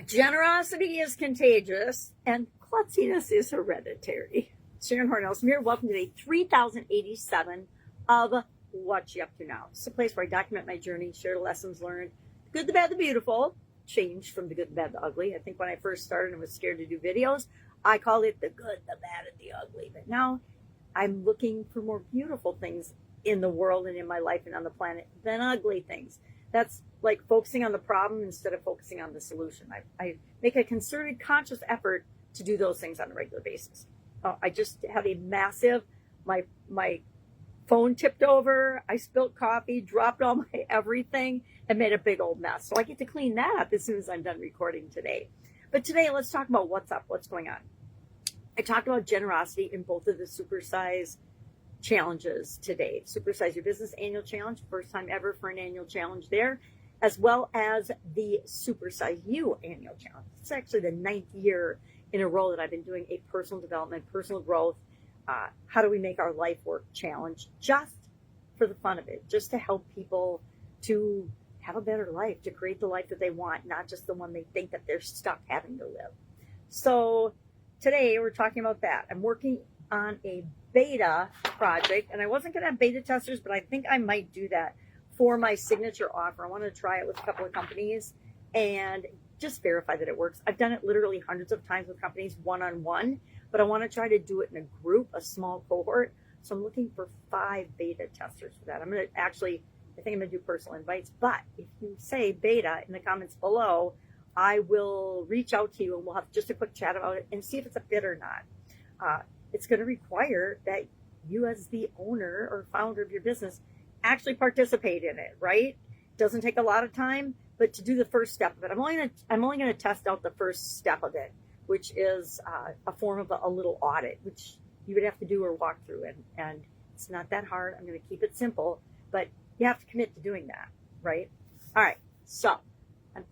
Generosity is contagious and klutziness is hereditary. Sharon Horne-Ellstrom here. Welcome to day 3087 of What You Up To Now. It's a place where I document my journey, share the lessons learned, the good, the bad, the beautiful, change from the good, the bad, the ugly. I think when I first started and was scared to do videos, I called it the good, the bad, and the ugly. But now I'm looking for more beautiful things in the world and in my life and on the planet than ugly things. That's like focusing on the problem instead of focusing on the solution. I make a concerted, conscious effort to do those things on a regular basis. I just had a massive, my phone tipped over, I spilled coffee, dropped all my everything, and made a big old mess. So I get to clean that up as soon as I'm done recording today. But today, let's talk about what's up, what's going on. I talked about generosity in both of the Supersize challenges today. Supersize Your Business Annual Challenge, first time ever for an annual challenge there, as well as the Supersize You Annual Challenge. It's actually the 9th year in a row that I've been doing a personal development, personal growth, how do we make our life work challenge, just for the fun of it, just to help people to have a better life, to create the life that they want, not just the one they think that they're stuck having to live. So today we're talking about that. I'm working on a beta project, and I wasn't going to have beta testers, but I think I might do that for my signature offer. I want to try it with a couple of companies and just verify that it works. I've done it literally hundreds of times with companies one-on-one, but I want to try to do it in a group, a small cohort. So I'm looking for 5 beta testers for that. I'm going to actually, I think I'm going to do personal invites, but if you say beta in the comments below, I will reach out to you and we'll have just a quick chat about it and see if it's a fit or not. It's going to require that you as the owner or founder of your business actually participate in it, right? Doesn't take a lot of time, but to do the first step of it, I'm only going to test out the first step of it, which is a form of a little audit, which you would have to do or walk through, and it's not that hard. I'm going to keep it simple, but you have to commit to doing that, right? All right, so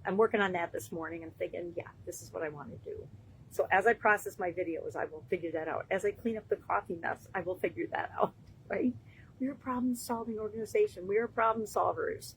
I'm working on that this morning. I'm thinking, yeah, this is what I want to do. So as I process my videos, I will figure that out. As I clean up the coffee mess, I will figure that out, right? We're a problem-solving organization. We are problem solvers.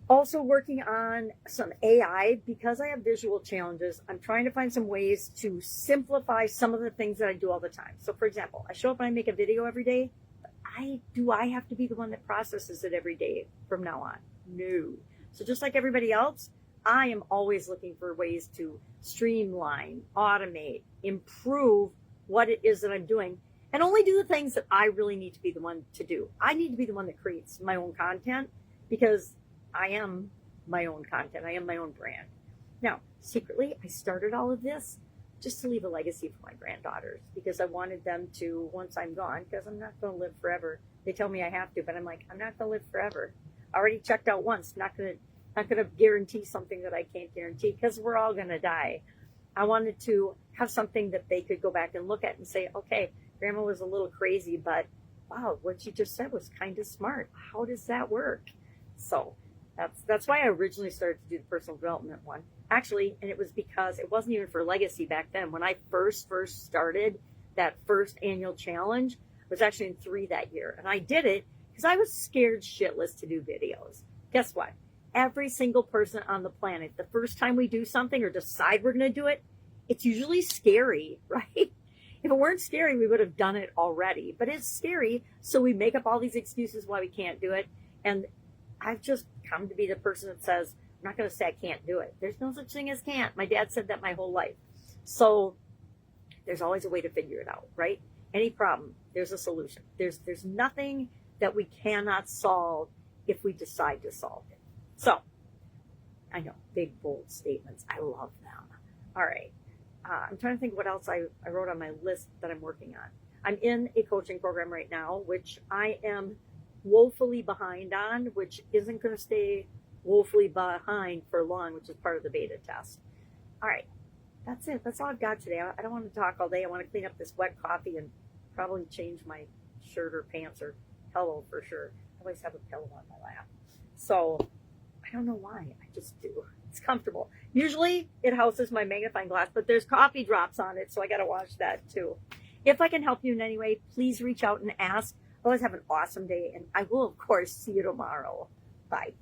Also working on some AI, because I have visual challenges, I'm trying to find some ways to simplify some of the things that I do all the time. So for example, I show up and I make a video every day, but I have to be the one that processes it every day from now on? No. So just like everybody else, I am always looking for ways to streamline, automate, improve what it is that I'm doing, and only do the things that I really need to be the one to do. I need to be the one that creates my own content because I am my own content. I am my own brand. Now, secretly, I started all of this just to leave a legacy for my granddaughters because I wanted them to, once I'm gone, because I'm not going to live forever. They tell me I have to, but I'm like, I'm not going to live forever. I already checked out once, not going to guarantee something that I can't guarantee because we're all going to die. I wanted to have something that they could go back and look at and say, okay, Grandma was a little crazy, but wow, what she just said was kind of smart. How does that work? So that's why I originally started to do the personal development one. Actually, and it was because it wasn't even for legacy back then. When I first started that first annual challenge, I was actually in 3 that year. And I did it because I was scared shitless to do videos. Guess what? Every single person on the planet, the first time we do something or decide we're going to do it, it's usually scary, right? If it weren't scary, we would have done it already. But it's scary, so we make up all these excuses why we can't do it. And I've just come to be the person that says, I'm not going to say I can't do it. There's no such thing as can't. My dad said that my whole life. So there's always a way to figure it out, right? Any problem, there's a solution. There's nothing that we cannot solve if we decide to solve it. So, I know, big, bold statements. I love them. All right. I'm trying to think what else I wrote on my list that I'm working on. I'm in a coaching program right now, which I am woefully behind on, which isn't going to stay woefully behind for long, which is part of the beta test. All right. That's it. That's all I've got today. I don't want to talk all day. I want to clean up this wet coffee and probably change my shirt or pants or pillow for sure. I always have a pillow on my lap. So I don't know why. I just do. It's comfortable. Usually it houses my magnifying glass, but there's coffee drops on it, so I got to wash that too. If I can help you in any way, please reach out and ask. Otherwise, have an awesome day, and I will, of course, see you tomorrow. Bye.